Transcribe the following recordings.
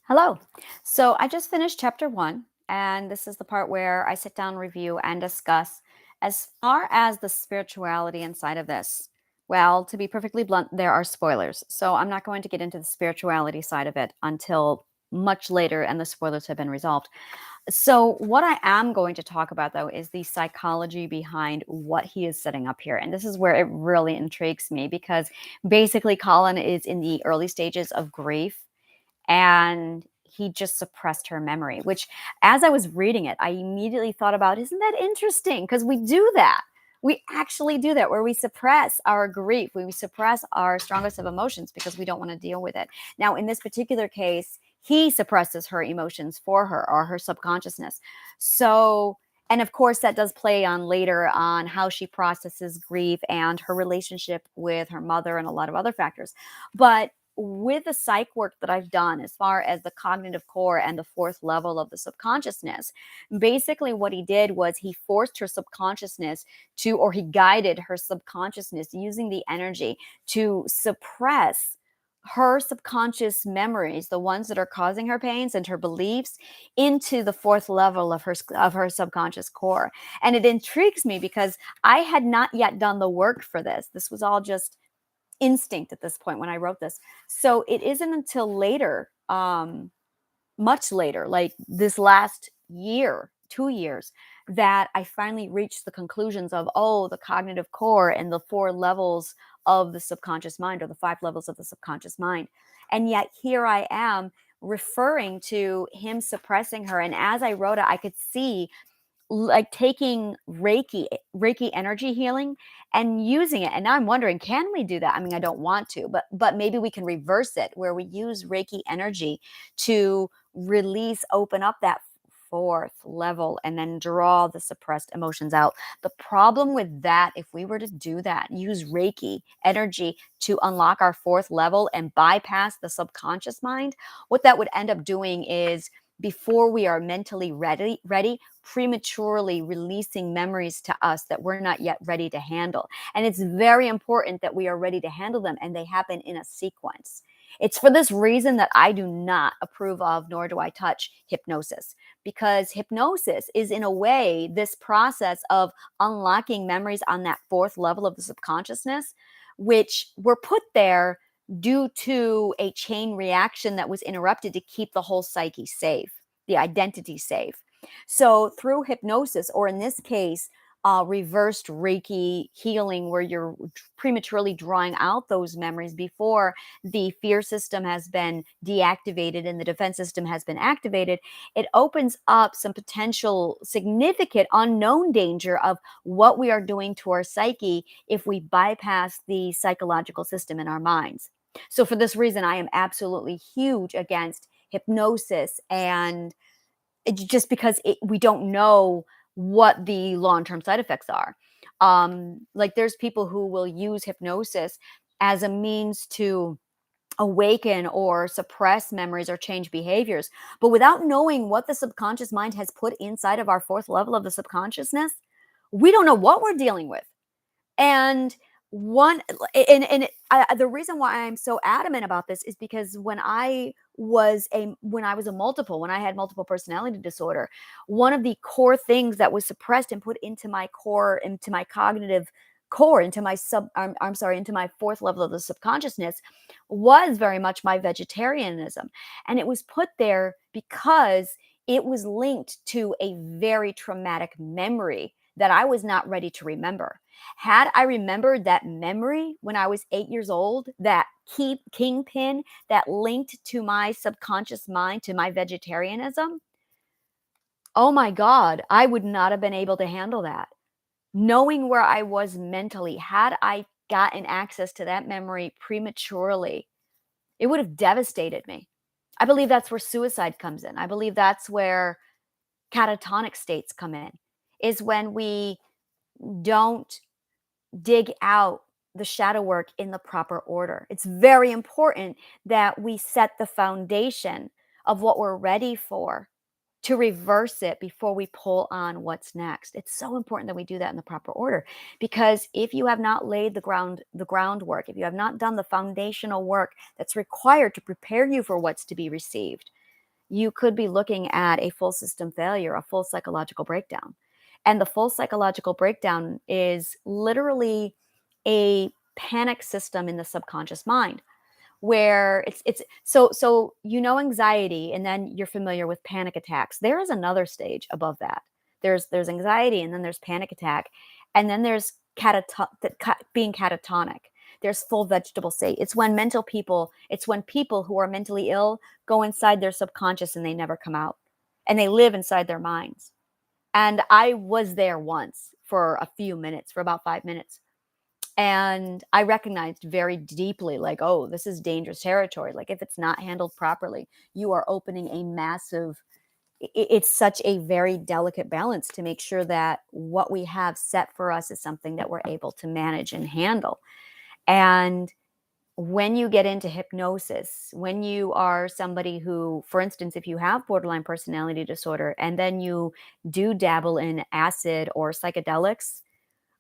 Hello. So I just finished chapter one, and this is the part where I sit down, review, and discuss as far as the spirituality inside of this. Well, to be perfectly blunt, there are spoilers. So I'm not going to get into the spirituality side of it until much later and the spoilers have been resolved. So, what I am going to talk about though is the psychology behind what he is setting up here. And this is where it really intrigues me because basically, Colin is in the early stages of grief and he just suppressed her memory, which as I was reading it, I immediately thought about, isn't that interesting? Because we do that. We actually do that where we suppress our grief, we suppress our strongest of emotions because we don't want to deal with it. Now, in this particular case, he suppresses her emotions for her or her subconsciousness. So, and of course, that does play on later on how she processes grief and her relationship with her mother and a lot of other factors. But with the psych work that I've done, as far as the cognitive core and the fourth level of the subconsciousness, basically what he did was he forced her subconsciousness to, or he guided her subconsciousness using the energy to suppress her subconscious memories, the ones that are causing her pains and her beliefs, into the fourth level of her subconscious core. And it intrigues me because I had not yet done the work for this. This was all just instinct at this point when I wrote this. So it isn't until later, much later, like this last year, 2 years, that I finally reached the conclusions of, oh, the cognitive core and the four levels of the subconscious mind or the five levels of the subconscious mind. And yet here I am referring to him suppressing her. And as I wrote it, I could see like taking Reiki energy healing and using it. And now I'm wondering, can we do that? I mean, I don't want to, but maybe we can reverse it where we use Reiki energy to release, open up that fourth level and then draw the suppressed emotions out. The problem with that, if we were to do that, use Reiki energy to unlock our fourth level and bypass the subconscious mind, what that would end up doing is before we are mentally ready, prematurely releasing memories to us that we're not yet ready to handle. And it's very important that we are ready to handle them and they happen in a sequence. It's for this reason that I do not approve of, nor do I touch hypnosis, because hypnosis is, in a way, this process of unlocking memories on that fourth level of the subconsciousness, which were put there due to a chain reaction that was interrupted to keep the whole psyche safe, the identity safe. So, through hypnosis, or in this case, reversed Reiki healing, where you're prematurely drawing out those memories before the fear system has been deactivated and the defense system has been activated, it opens up some potential significant unknown danger of what we are doing to our psyche if we bypass the psychological system in our minds. So, for this reason, I am absolutely huge against hypnosis, and just because we don't know what the long-term side effects are. Like there's people who will use hypnosis as a means to awaken or suppress memories or change behaviors. But without knowing what the subconscious mind has put inside of our fourth level of the subconsciousness, we don't know what we're dealing with. And one the reason why I'm so adamant about this is because when I had multiple personality disorder, one of the core things that was suppressed and put into my core, into my cognitive core, into my I'm sorry, into my fourth level of the subconsciousness was very much my vegetarianism. And it was put there because it was linked to a very traumatic memory that I was not ready to remember. Had I remembered that memory when I was 8 years old, that key kingpin that linked to my subconscious mind, to my vegetarianism, oh my God, I would not have been able to handle that. Knowing where I was mentally, had I gotten access to that memory prematurely, it would have devastated me. I believe that's where suicide comes in. I believe that's where catatonic states come in, is when we don't dig out the shadow work in the proper order. It's very important that we set the foundation of what we're ready for to reverse it before we pull on what's next. It's so important that we do that in the proper order, because if you have not laid the groundwork, if you have not done the foundational work that's required to prepare you for what's to be received, you could be looking at a full system failure, a full psychological breakdown. And the full psychological breakdown is literally a panic system in the subconscious mind where anxiety, and then you're familiar with panic attacks. There is another stage above that. There's anxiety, and then there's panic attack, and then there's being catatonic. There's full vegetable state. It's when people who are mentally ill go inside their subconscious and they never come out, and they live inside their minds. And I was there once for a few minutes, for about 5 minutes, and I recognized very deeply, like, oh, this is dangerous territory. Like, if it's not handled properly, you are opening a massive, it's such a very delicate balance to make sure that what we have set for us is something that we're able to manage and handle. And when you get into hypnosis, when you are somebody who, for instance, if you have borderline personality disorder and then you do dabble in acid or psychedelics,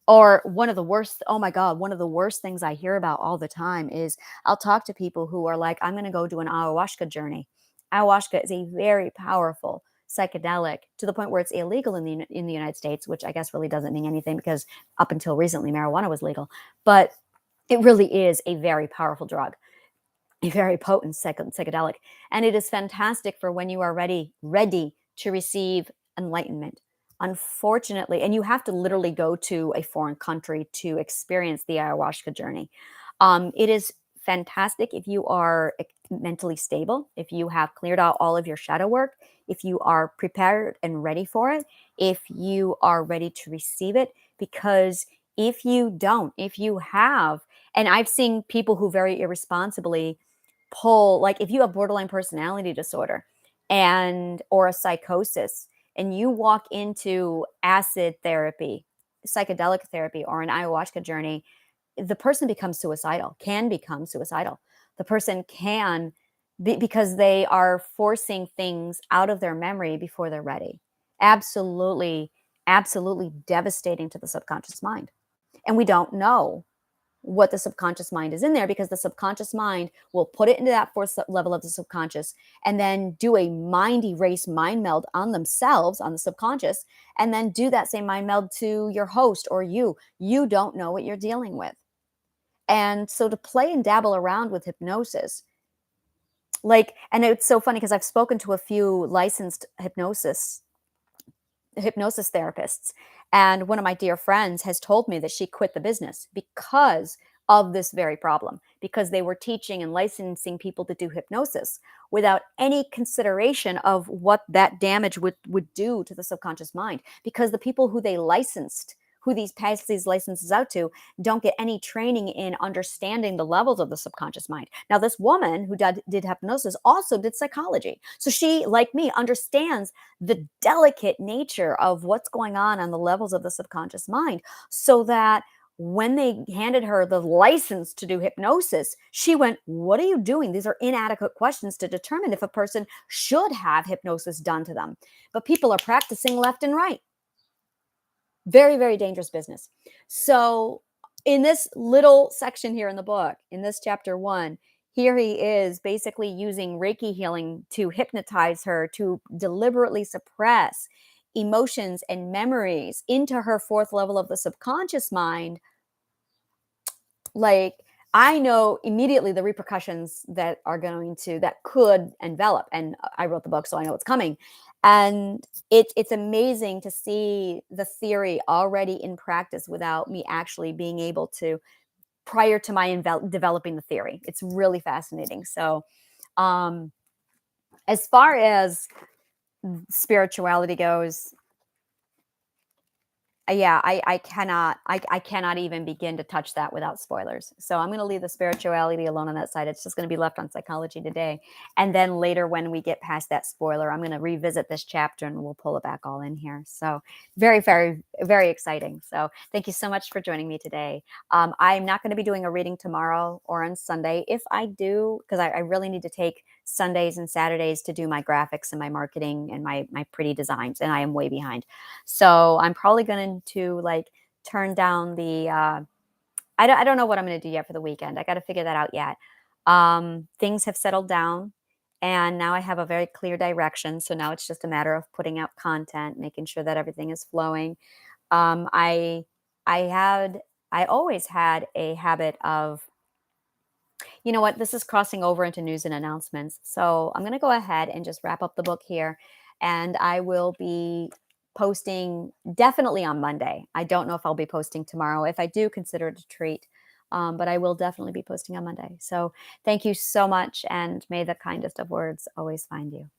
or one of the worst, oh my God, one of the worst things I hear about all the time is I'll talk to people who are like, I'm going to go do an ayahuasca journey. Ayahuasca is a very powerful psychedelic to the point where it's illegal in the United States, which I guess really doesn't mean anything because up until recently marijuana was legal. But it really is a very powerful drug, a very potent psychedelic, and it is fantastic for when you are ready to receive enlightenment. Unfortunately, and you have to literally go to a foreign country to experience the ayahuasca journey. It is fantastic if you are mentally stable, if you have cleared out all of your shadow work, if you are prepared and ready for it, if you are ready to receive it. Because if you don't, if you have, and I've seen people who very irresponsibly pull, like, if you have borderline personality disorder and or a psychosis, and you walk into acid therapy, psychedelic therapy, or an ayahuasca journey, the person becomes suicidal, can become suicidal. The person can be, because they are forcing things out of their memory before they're ready. Absolutely, absolutely devastating to the subconscious mind. And we don't know what the subconscious mind is in there, because the subconscious mind will put it into that fourth level of the subconscious and then do a mind erase, mind meld on themselves, on the subconscious, and then do that same mind meld to your host or you don't know what you're dealing with. And so to play and dabble around with hypnosis, like, and it's so funny because I've spoken to a few licensed hypnosis therapists. And one of my dear friends has told me that she quit the business because of this very problem, because they were teaching and licensing people to do hypnosis without any consideration of what that damage would do to the subconscious mind. Because the people who they licensed, who these passed these licenses out to, don't get any training in understanding the levels of the subconscious mind. Now, this woman who did hypnosis also did psychology. So she, like me, understands the delicate nature of what's going on the levels of the subconscious mind, so that when they handed her the license to do hypnosis, she went, what are you doing? These are inadequate questions to determine if a person should have hypnosis done to them. But people are practicing left and right. Very, very dangerous business. So, in this little section here in the book, in this chapter 1, here he is basically using Reiki healing to hypnotize her, to deliberately suppress emotions and memories into her fourth level of the subconscious mind. Like, I know immediately the repercussions that could envelop, and I wrote the book, so I know it's coming. And it's amazing to see the theory already in practice without me actually being able to, prior to my developing the theory. It's really fascinating. So, um, as far as spirituality goes, yeah, I cannot even begin to touch that without spoilers. So I'm going to leave the spirituality alone on that side. It's just going to be left on psychology today. And then later, when we get past that spoiler, I'm going to revisit this chapter and we'll pull it back all in here. So very, very, very exciting. So thank you so much for joining me today. I'm not going to be doing a reading tomorrow or on Sunday. If I do, because I really need to take Sundays and Saturdays to do my graphics and my marketing and my pretty designs, and I am way behind. So I'm probably going to, like, turn down the I don't know what I'm going to do yet for the weekend. I got to figure that out yet. Things have settled down, and now I have a very clear direction. So now it's just a matter of putting out content, making sure that everything is flowing. Um, I I had I always had a habit of, you know what, this is crossing over into news and announcements. So I'm going to go ahead and just wrap up the book here, and I will be posting definitely on Monday. I don't know if I'll be posting tomorrow. If I do, consider it a treat. But I will definitely be posting on Monday. So thank you so much, and may the kindest of words always find you.